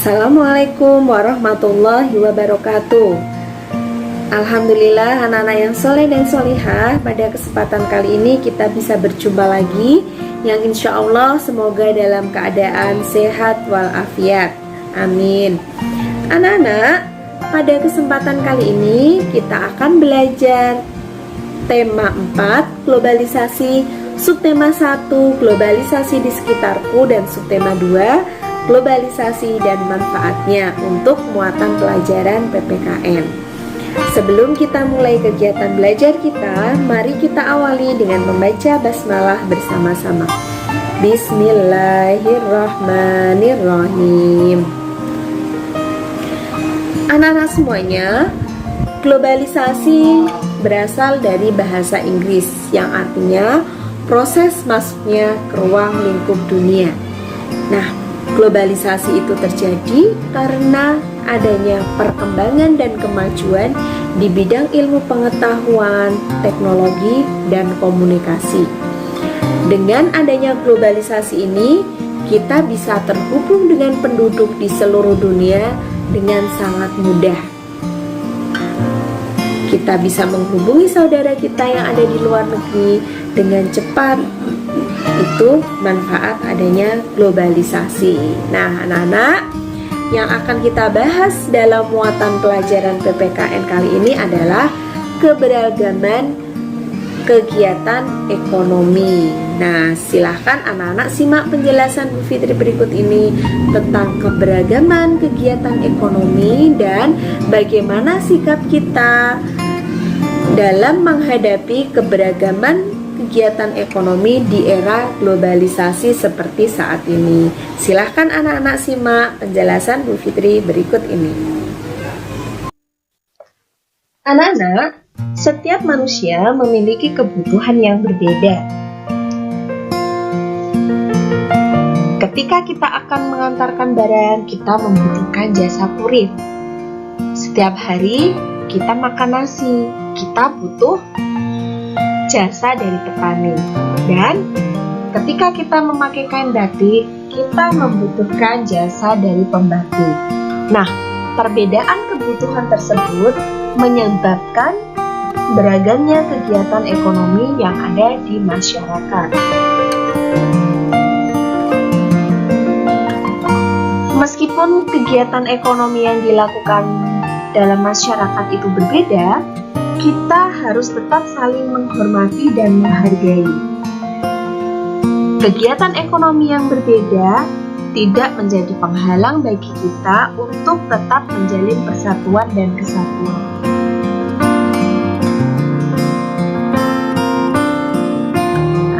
Assalamualaikum warahmatullahi wabarakatuh. Alhamdulillah anak-anak yang soleh dan solihah, pada kesempatan kali ini kita bisa berjumpa lagi, yang insya Allah semoga dalam keadaan sehat walafiat. Amin. Anak-anak, pada kesempatan kali ini kita akan belajar tema 4 globalisasi, subtema 1 globalisasi di sekitarku, dan subtema 2 globalisasi dan manfaatnya untuk muatan pelajaran PPKN. Sebelum kita mulai kegiatan belajar kita, mari kita awali dengan membaca basmalah bersama-sama. Bismillahirrahmanirrahim. Anak-anak semuanya, globalisasi berasal dari bahasa Inggris yang artinya proses masuknya ke ruang lingkup dunia. Nah, globalisasi itu terjadi karena adanya perkembangan dan kemajuan di bidang ilmu pengetahuan, teknologi, dan komunikasi. Dengan adanya globalisasi ini, kita bisa terhubung dengan penduduk di seluruh dunia dengan sangat mudah. Kita bisa menghubungi saudara kita yang ada di luar negeri dengan cepat. Itu manfaat adanya globalisasi. Nah, anak-anak, yang akan kita bahas dalam muatan pelajaran PPKN kali ini adalah keberagaman kegiatan ekonomi. Nah, silahkan anak-anak simak penjelasan Bu Fitri berikut ini tentang keberagaman kegiatan ekonomi dan bagaimana sikap kita dalam menghadapi keberagaman kegiatan ekonomi di era globalisasi seperti saat ini. Silahkan anak-anak simak penjelasan Bu Fitri berikut ini. Anak-anak, setiap manusia memiliki kebutuhan yang berbeda. Ketika kita akan mengantarkan barang, kita membutuhkan jasa kurir. Setiap hari kita makan nasi, kita butuh jasa dari petani. Dan ketika kita memakai kain batik, kita membutuhkan jasa dari pembatik. Nah, perbedaan kebutuhan tersebut menyebabkan beragamnya kegiatan ekonomi yang ada di masyarakat. Meskipun kegiatan ekonomi yang dilakukan dalam masyarakat itu berbeda, kita harus tetap saling menghormati dan menghargai. Kegiatan ekonomi yang berbeda tidak menjadi penghalang bagi kita untuk tetap menjalin persatuan dan kesatuan.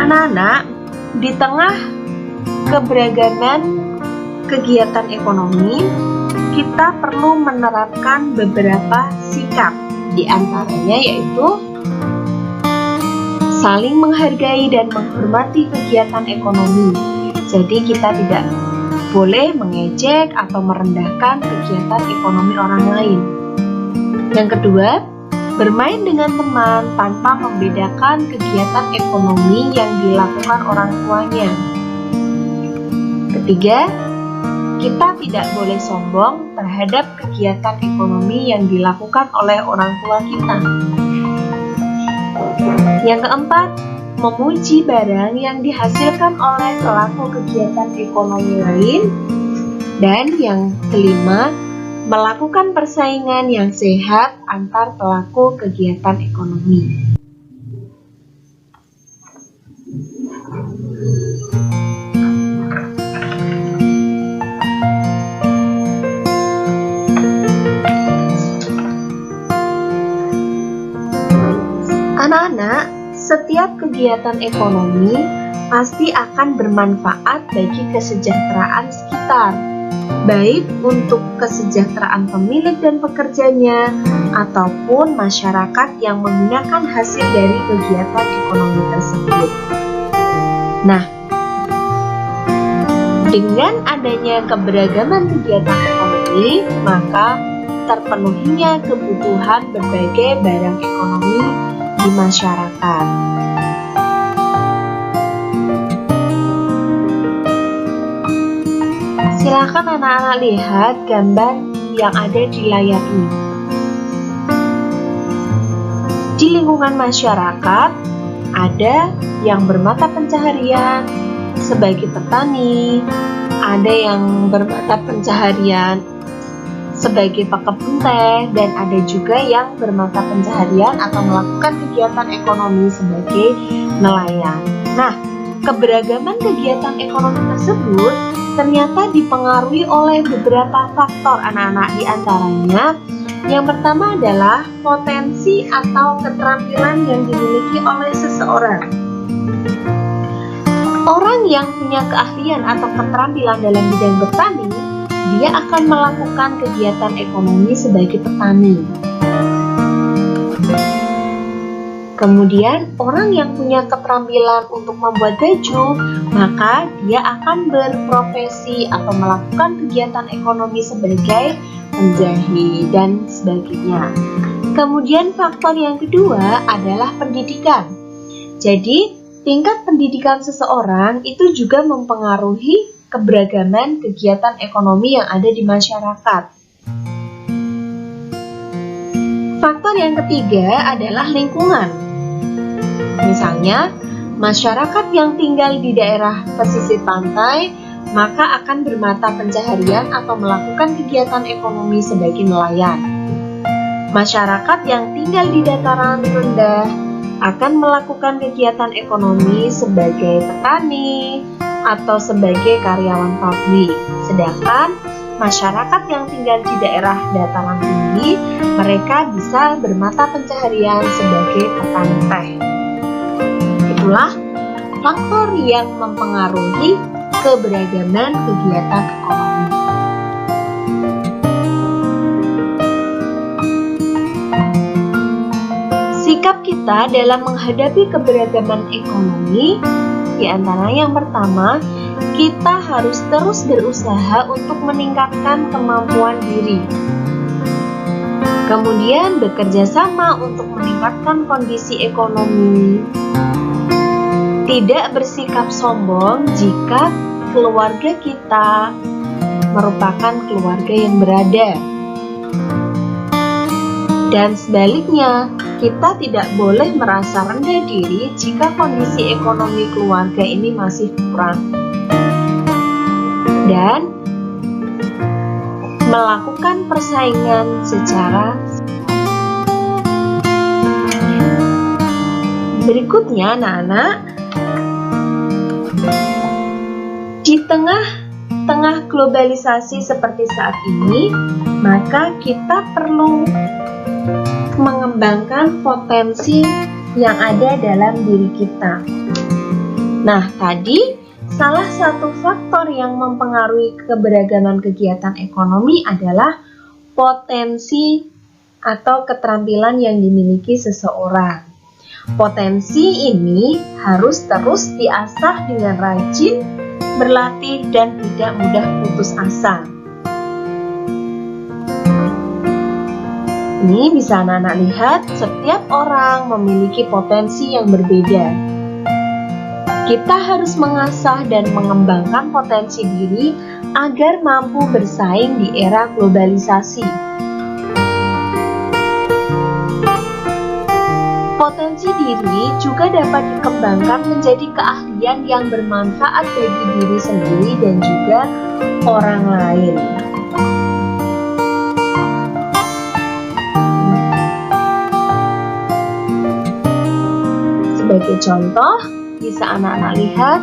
Anak-anak, di tengah keberagaman kegiatan ekonomi, kita perlu menerapkan beberapa sikap. Di antaranya yaitu saling menghargai dan menghormati kegiatan ekonomi. Jadi kita tidak boleh mengejek atau merendahkan kegiatan ekonomi orang lain. Yang kedua, bermain dengan teman tanpa membedakan kegiatan ekonomi yang dilakukan orang tuanya. Ketiga, kita tidak boleh sombong terhadap kegiatan ekonomi yang dilakukan oleh orang tua kita. Yang keempat, memuji barang yang dihasilkan oleh pelaku kegiatan ekonomi lain. Dan yang kelima, melakukan persaingan yang sehat antar pelaku kegiatan ekonomi. Anak-anak, setiap kegiatan ekonomi pasti akan bermanfaat bagi kesejahteraan sekitar, baik untuk kesejahteraan pemilik dan pekerjanya, ataupun masyarakat yang menggunakan hasil dari kegiatan ekonomi tersebut. Nah, dengan adanya keberagaman kegiatan ekonomi, maka terpenuhinya kebutuhan berbagai barang ekonomi di masyarakat. Silakan anak-anak lihat gambar yang ada di layar ini. Di lingkungan masyarakat, ada yang bermata pencaharian sebagai petani, ada yang bermata pencaharian sebagai pekebun teh, dan ada juga yang bermata pencaharian atau melakukan kegiatan ekonomi sebagai nelayan. Nah, keberagaman kegiatan ekonomi tersebut ternyata dipengaruhi oleh beberapa faktor anak-anak, di antaranya yang pertama adalah potensi atau keterampilan yang dimiliki oleh seseorang. Orang yang punya keahlian atau keterampilan dalam bidang bertani, dia akan melakukan kegiatan ekonomi sebagai petani. Kemudian, orang yang punya keterampilan untuk membuat baju, maka dia akan berprofesi atau melakukan kegiatan ekonomi sebagai penjahit dan sebagainya. Kemudian faktor yang kedua adalah pendidikan. Jadi, tingkat pendidikan seseorang itu juga mempengaruhi keberagaman kegiatan ekonomi yang ada di masyarakat. Faktor yang ketiga adalah lingkungan. Misalnya, masyarakat yang tinggal di daerah pesisir pantai, maka akan bermata pencaharian atau melakukan kegiatan ekonomi sebagai nelayan. Masyarakat yang tinggal di dataran rendah akan melakukan kegiatan ekonomi sebagai petani atau sebagai karyawan pabrik. Sedangkan masyarakat yang tinggal di daerah dataran tinggi, mereka bisa bermata pencaharian sebagai petani teh. Itulah faktor yang mempengaruhi keberagaman kegiatan ekonomi. Sikap kita dalam menghadapi keberagaman ekonomi, di antara yang pertama, kita harus terus berusaha untuk meningkatkan kemampuan diri. Kemudian bekerja sama untuk meningkatkan kondisi ekonomi. Tidak bersikap sombong jika keluarga kita merupakan keluarga yang berada. Dan sebaliknya, kita tidak boleh merasa rendah diri jika kondisi ekonomi keluarga ini masih kurang. Dan melakukan persaingan secara berikutnya, anak-anak, di tengah globalisasi seperti saat ini, maka kita perlu mengembangkan potensi yang ada dalam diri kita. Nah, tadi salah satu faktor yang mempengaruhi keberagaman kegiatan ekonomi adalah potensi atau keterampilan yang dimiliki seseorang. Potensi ini harus terus diasah dengan rajin, berlatih, dan tidak mudah putus asa. Ini bisa anak-anak lihat, setiap orang memiliki potensi yang berbeda. Kita harus mengasah dan mengembangkan potensi diri agar mampu bersaing di era globalisasi. Potensi diri juga dapat dikembangkan menjadi keahlian yang bermanfaat bagi diri sendiri dan juga orang lain. Sebagai contoh, bisa anak-anak lihat,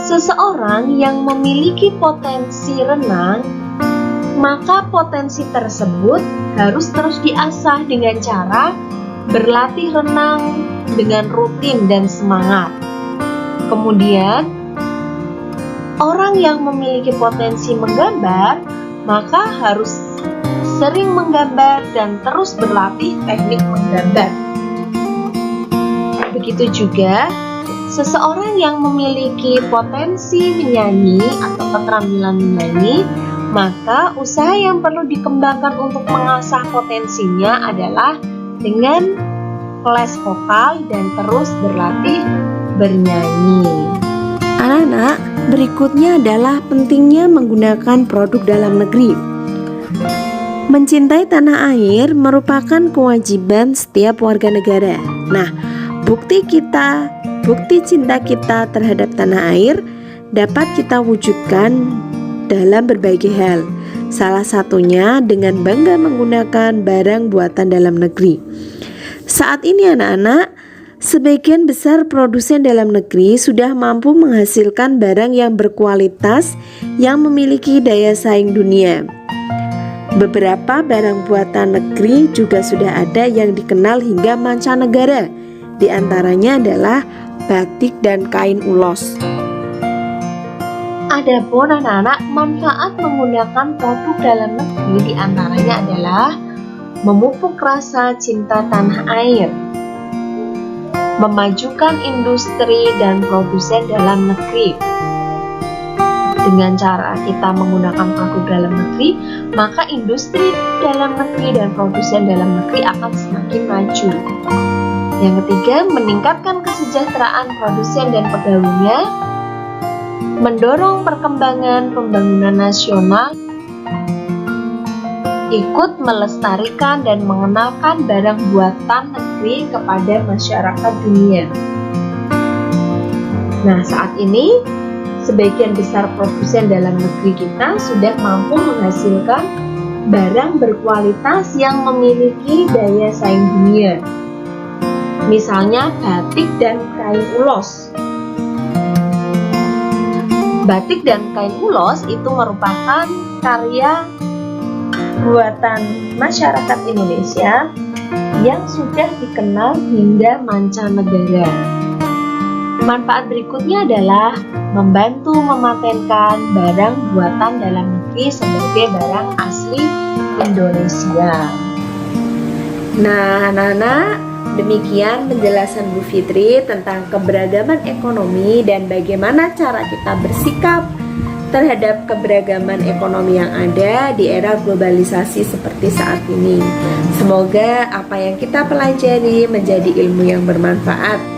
seseorang yang memiliki potensi renang, maka potensi tersebut harus terus diasah dengan cara berlatih renang dengan rutin dan semangat. Kemudian, orang yang memiliki potensi menggambar, maka harus sering menggambar dan terus berlatih teknik menggambar. Begitu juga, seseorang yang memiliki potensi menyanyi atau keterampilan menyanyi, maka usaha yang perlu dikembangkan untuk mengasah potensinya adalah dengan les vokal dan terus berlatih bernyanyi. Anak-anak, berikutnya adalah pentingnya menggunakan produk dalam negeri. Mencintai tanah air merupakan kewajiban setiap warga negara. Nah, bukti cinta kita terhadap tanah air dapat kita wujudkan dalam berbagai hal. Salah satunya dengan bangga menggunakan barang buatan dalam negeri. Saat ini anak-anak, sebagian besar produsen dalam negeri sudah mampu menghasilkan barang yang berkualitas yang memiliki daya saing dunia. Beberapa barang buatan negeri juga sudah ada yang dikenal hingga mancanegara. Di antaranya adalah batik dan kain ulos. Adapun anak-anak, manfaat menggunakan produk dalam negeri di antaranya adalah memupuk rasa cinta tanah air, memajukan industri dan produsen dalam negeri. Dengan cara kita menggunakan produk dalam negeri, maka industri dalam negeri dan produsen dalam negeri akan semakin maju. Yang ketiga, meningkatkan kesejahteraan produsen dan pegawainya, mendorong perkembangan pembangunan nasional, ikut melestarikan dan mengenalkan barang buatan negeri kepada masyarakat dunia. Nah, saat ini sebagian besar produsen dalam negeri kita sudah mampu menghasilkan barang berkualitas yang memiliki daya saing dunia. Misalnya batik dan kain ulos. Batik dan kain ulos itu merupakan karya buatan masyarakat Indonesia yang sudah dikenal hingga mancanegara. Manfaat berikutnya adalah membantu mematenkan barang buatan dalam negeri sebagai barang asli Indonesia. Nah, anak-anak, demikian penjelasan Bu Fitri tentang keberagaman ekonomi dan bagaimana cara kita bersikap terhadap keberagaman ekonomi yang ada di era globalisasi seperti saat ini. Semoga apa yang kita pelajari menjadi ilmu yang bermanfaat.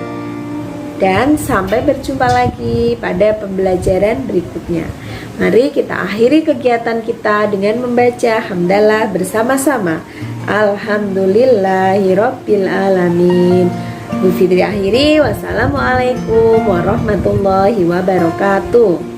Dan sampai berjumpa lagi pada pembelajaran berikutnya. Mari kita akhiri kegiatan kita dengan membaca hamdalah bersama-sama. Alhamdulillahirabbil alamin. Bu Fitri akhiri. Wassalamualaikum warahmatullahi wabarakatuh.